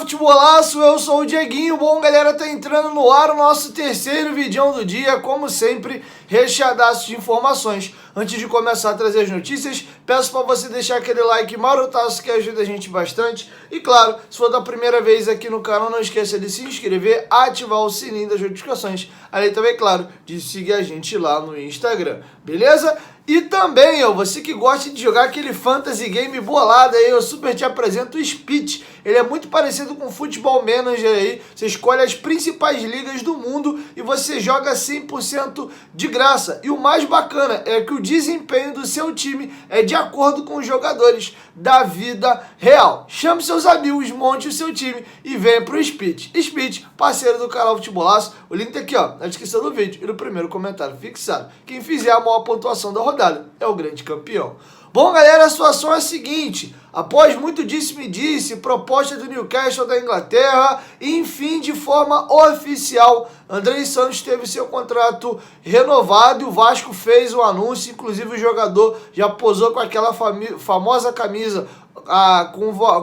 canal Futebolaço, eu sou o Dieguinho. Bom, galera, tá entrando no ar o nosso terceiro vídeo do dia, como sempre, recheadaço de informações. Antes de começar a trazer as notícias, peço para você deixar aquele like marotaço que ajuda a gente bastante. E claro, se for da primeira vez aqui no canal, não esqueça de se inscrever, ativar o sininho das notificações. Além também, claro, de seguir a gente lá no Instagram, beleza? E também, você que gosta de jogar aquele fantasy game bolado aí, eu super te apresento o Spit. Ele é muito parecido com o Football Manager aí, você escolhe as principais ligas do mundo e você joga 100% de graça. E o mais bacana é que o desempenho do seu time é de acordo com os jogadores da vida real. Chame seus amigos, monte o seu time e venha pro Spit. Spit, parceiro do canal Futebolaço, o link tá aqui na descrição do vídeo e no primeiro comentário fixado. Quem fizer a maior pontuação da rodada é o grande campeão. Bom, galera, a situação é a seguinte: após muito disse-me-disse, proposta do Newcastle da Inglaterra, enfim, de forma oficial, Andrei Santos teve seu contrato renovado e o Vasco fez o anúncio. Inclusive o jogador já posou com aquela famosa camisa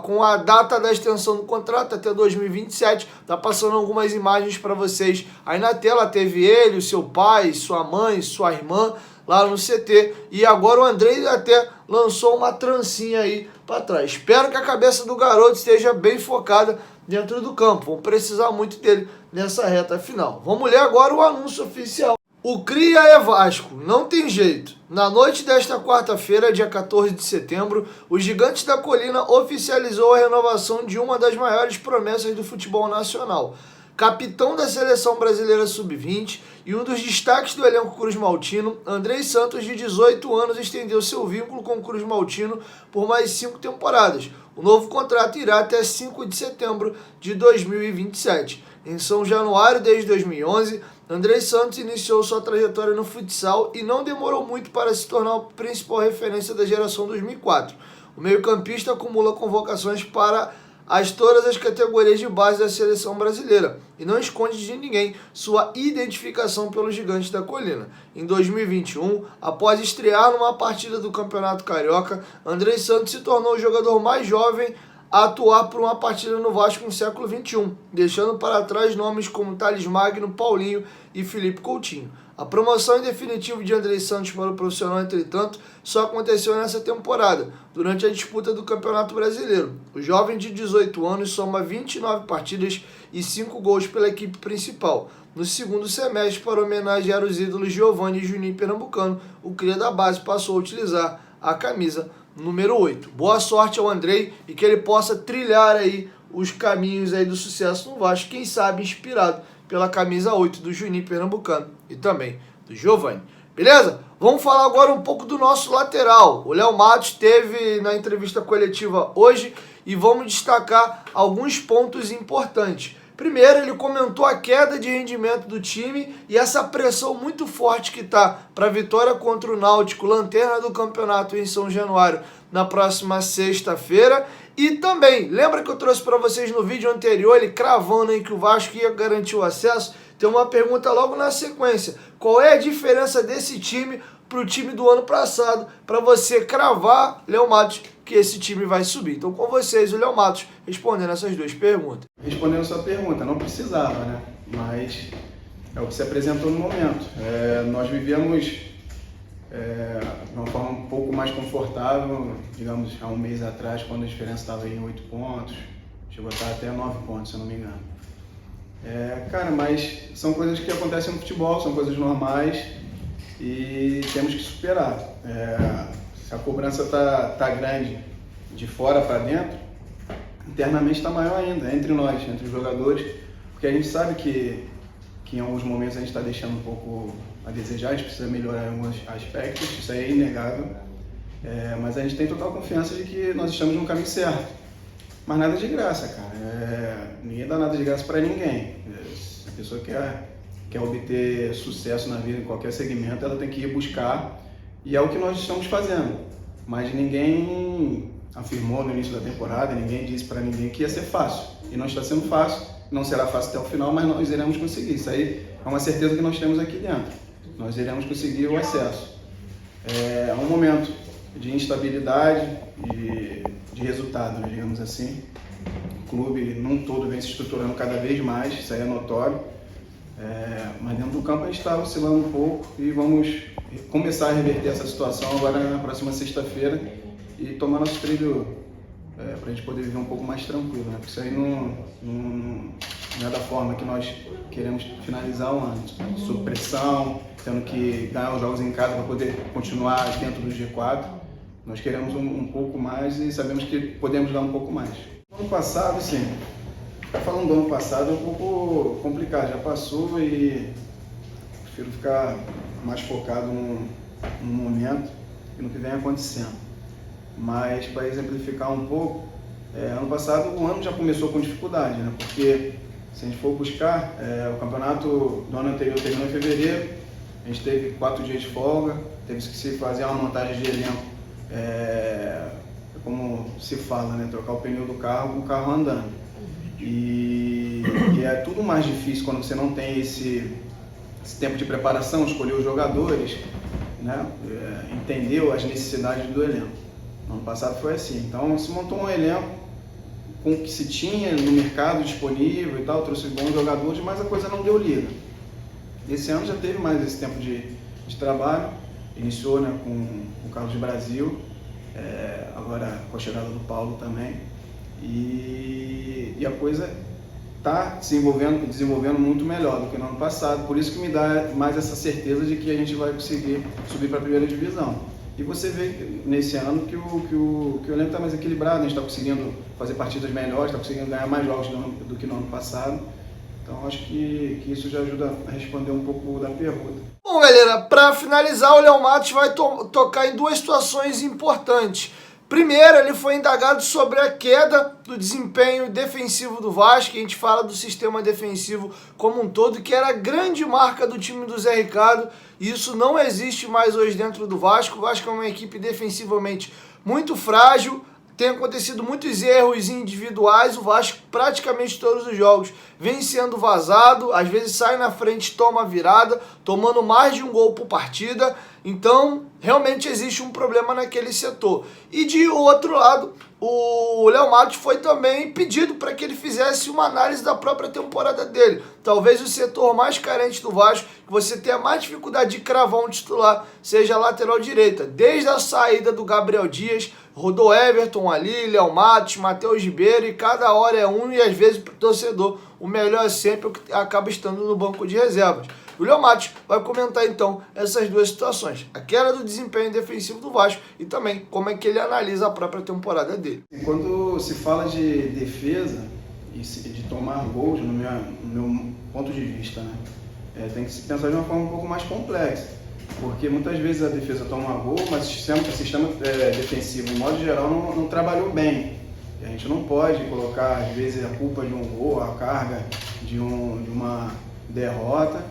com a data da extensão do contrato até 2027. Tá passando algumas imagens para vocês aí na tela. Teve ele, o seu pai, sua mãe, sua irmã lá no CT, e agora o Andrei até lançou uma trancinha aí para trás. Espero que a cabeça do garoto esteja bem focada dentro do campo. Vamos precisar muito dele nessa reta final. Vamos ler agora o anúncio oficial. O Cria é Vasco, não tem jeito. Na noite desta quarta-feira, dia 14 de setembro, o Gigante da Colina oficializou a renovação de uma das maiores promessas do futebol nacional. Capitão da Seleção Brasileira Sub-20 e um dos destaques do elenco cruz-maltino, Andrei Santos, de 18 anos, estendeu seu vínculo com o cruz-maltino por mais 5 temporadas. O novo contrato irá até 5 de setembro de 2027. Em São Januário, desde 2011, Andrei Santos iniciou sua trajetória no futsal e não demorou muito para se tornar a principal referência da geração 2004. O meio-campista acumula convocações para todas as categorias de base da seleção brasileira e não esconde de ninguém sua identificação pelo Gigante da Colina. Em 2021, após estrear numa partida do Campeonato Carioca, Andrei Santos se tornou o jogador mais jovem a atuar por uma partida no Vasco no século XXI, deixando para trás nomes como Thales Magno, Paulinho e Felipe Coutinho. A promoção em definitivo de Andrei Santos para o profissional, entretanto, só aconteceu nessa temporada, durante a disputa do Campeonato Brasileiro. O jovem de 18 anos soma 29 partidas e 5 gols pela equipe principal. No segundo semestre, para homenagear os ídolos Giovanni e Juninho Pernambucano, o cria da base passou a utilizar a camisa número 8. Boa sorte ao Andrei e que ele possa trilhar aí os caminhos aí do sucesso no Vasco, quem sabe inspirado pela camisa 8 do Juninho Pernambucano e também do Giovanni. Beleza? Vamos falar agora um pouco do nosso lateral. O Léo Matos teve na entrevista coletiva hoje e vamos destacar alguns pontos importantes. Primeiro, ele comentou a queda de rendimento do time e essa pressão muito forte que está para a vitória contra o Náutico, lanterna do campeonato em São Januário, na próxima sexta-feira. E também, lembra que eu trouxe para vocês no vídeo anterior, ele cravando aí que o Vasco ia garantir o acesso? Tem uma pergunta logo na sequência. Qual é a diferença desse time para o time do ano passado, para você cravar, Léo Matos, que esse time vai subir? Então, com vocês, o Léo Matos, respondendo essas duas perguntas. Respondendo a sua pergunta, não precisava, né? Mas é o que se apresentou no momento. Nós vivíamos de uma forma um pouco mais confortável, digamos, há um mês atrás, quando a diferença estava em 8 pontos, chegou a estar até 9 pontos, se eu não me engano. Cara, mas são coisas que acontecem no futebol, são coisas normais e temos que superar. Se a cobrança tá grande de fora para dentro, internamente está maior ainda, entre nós, entre os jogadores, porque a gente sabe que em alguns momentos a gente está deixando um pouco a desejar, a gente precisa melhorar em alguns aspectos, isso aí é inegável, mas a gente tem total confiança de que nós estamos no caminho certo. Mas nada de graça, cara. Ninguém dá nada de graça para ninguém. Se a pessoa quer obter sucesso na vida em qualquer segmento, ela tem que ir buscar, e é o que nós estamos fazendo. Mas ninguém afirmou no início da temporada, ninguém disse para ninguém que ia ser fácil. E não está sendo fácil, não será fácil até o final, mas nós iremos conseguir. Isso aí é uma certeza que nós temos aqui dentro. Nós iremos conseguir o acesso. É um momento de instabilidade, de resultado, né, digamos assim. O clube num todo vem se estruturando cada vez mais, isso aí é notório. Mas dentro do campo a gente está oscilando um pouco e vamos começar a reverter essa situação agora na próxima sexta-feira e tomar nosso trilho para a gente poder viver um pouco mais tranquilo, né? Porque isso aí não é da forma que nós queremos finalizar o ano, sob pressão, tendo que ganhar os jogos em casa para poder continuar dentro do G4. Nós queremos um pouco mais e sabemos que podemos dar um pouco mais. Ano passado, sim, falando do ano passado é um pouco complicado, já passou e prefiro ficar mais focado no momento e no que vem acontecendo. Mas para exemplificar um pouco, ano passado o ano já começou com dificuldade, né? Porque se a gente for buscar, o campeonato do ano anterior terminou em fevereiro, a gente teve 4 dias de folga, teve que se fazer uma montagem de elenco, como se fala, né? Trocar o pneu do carro com o carro andando. E é tudo mais difícil quando você não tem esse tempo de preparação, escolher os jogadores, né? Entender as necessidades do elenco. No ano passado foi assim, então se montou um elenco com o que se tinha no mercado disponível e tal, trouxe bons jogadores, mas a coisa não deu liga. Esse ano já teve mais esse tempo de trabalho, iniciou, né, com o Carlos Brasil, agora com a chegada do Paulo também, e a coisa está se desenvolvendo muito melhor do que no ano passado, por isso que me dá mais essa certeza de que a gente vai conseguir subir para a primeira divisão. E você vê nesse ano que o elenco está mais equilibrado, a gente está conseguindo fazer partidas melhores, está conseguindo ganhar mais jogos do que no ano passado. Então acho que isso já ajuda a responder um pouco da pergunta. Bom, galera, para finalizar, o Léo Matos vai tocar em duas situações importantes. Primeiro, ele foi indagado sobre a queda do desempenho defensivo do Vasco. A gente fala do sistema defensivo como um todo, que era a grande marca do time do Zé Ricardo. E isso não existe mais hoje dentro do Vasco. O Vasco é uma equipe defensivamente muito frágil. Tem acontecido muitos erros individuais. O Vasco, praticamente todos os jogos, vem sendo vazado. Às vezes sai na frente, toma a virada, tomando mais de um gol por partida. Então, realmente existe um problema naquele setor. E de outro lado, o Léo Matos foi também pedido para que ele fizesse uma análise da própria temporada dele. Talvez o setor mais carente do Vasco, que você tenha mais dificuldade de cravar um titular, seja a lateral direita. Desde a saída do Gabriel Dias, rodou Everton ali, Léo Matos, Matheus Ribeiro, e cada hora é um, e às vezes para o torcedor o melhor é sempre o que acaba estando no banco de reservas. O Léo Matos vai comentar então essas duas situações, a queda do desempenho defensivo do Vasco e também como é que ele analisa a própria temporada dele. Quando se fala de defesa e de tomar gols, no meu ponto de vista, né, tem que se pensar de uma forma um pouco mais complexa, porque muitas vezes a defesa toma gol, mas o sistema defensivo, em modo geral, não trabalhou bem. E a gente não pode colocar, às vezes, a culpa de um gol, a carga de uma derrota,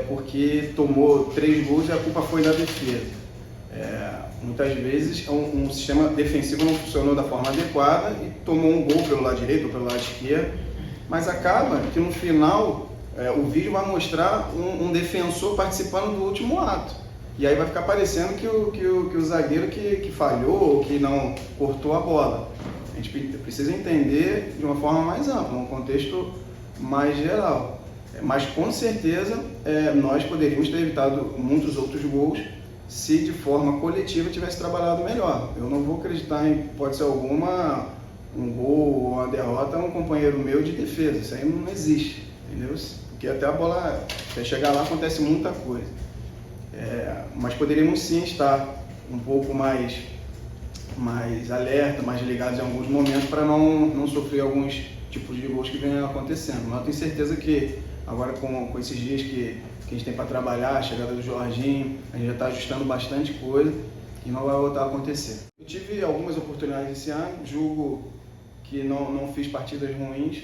porque tomou 3 gols e a culpa foi da defesa. Muitas vezes um sistema defensivo não funcionou da forma adequada e tomou um gol pelo lado direito ou pelo lado esquerdo, mas acaba que no final o vídeo vai mostrar um defensor participando do último ato. E aí vai ficar parecendo que o zagueiro que falhou ou que não cortou a bola. A gente precisa entender de uma forma mais ampla, num contexto mais geral. Mas com certeza nós poderíamos ter evitado muitos outros gols se de forma coletiva tivesse trabalhado melhor. Eu não vou acreditar em hipótese alguma um gol ou uma derrota a um companheiro meu de defesa. Isso aí não existe, entendeu? Porque até a bola, até chegar lá, acontece muita coisa. Mas poderíamos sim estar um pouco mais alerta, mais ligados em alguns momentos para não sofrer alguns tipos de gols que venham acontecendo. Mas eu tenho certeza que agora com esses dias que a gente tem para trabalhar, a chegada do Jorginho, a gente já está ajustando bastante coisa e não vai voltar a acontecer. Eu tive algumas oportunidades esse ano, julgo que não fiz partidas ruins,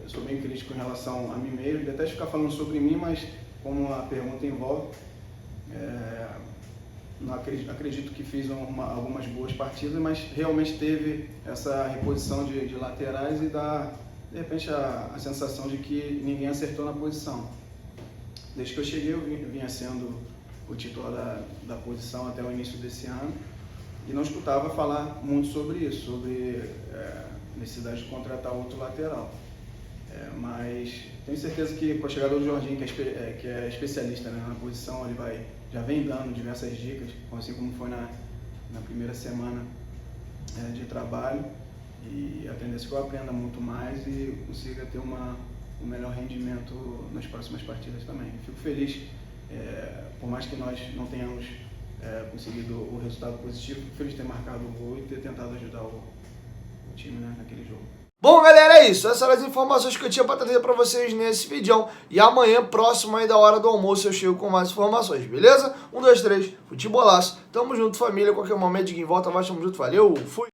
eu sou bem crítico em relação a mim mesmo, detesto ficar falando sobre mim, mas como a pergunta envolve, não acredito que fiz algumas boas partidas, mas realmente teve essa reposição de laterais e dá, de repente, a sensação de que ninguém acertou na posição. Desde que eu cheguei, eu vinha sendo o titular da posição até o início desse ano e não escutava falar muito sobre isso, sobre necessidade de contratar outro lateral. Mas tenho certeza que com a chegada do Jorginho, que é especialista, né, na posição, ele já vem dando diversas dicas, assim como foi na primeira semana de trabalho, e a tendência é que eu aprenda muito mais e consiga ter um melhor rendimento nas próximas partidas também. Fico feliz, por mais que nós não tenhamos conseguido o resultado positivo, fico feliz de ter marcado o gol e ter tentado ajudar o time, né, naquele jogo. Bom, galera, é isso. Essas eram as informações que eu tinha para trazer para vocês nesse vídeo. E amanhã, próximo aí da hora do almoço, eu chego com mais informações, beleza? 1, 2, 3, futebolaço. Tamo junto, família. Qualquer momento, de volta, vai, tamo junto. Valeu, fui!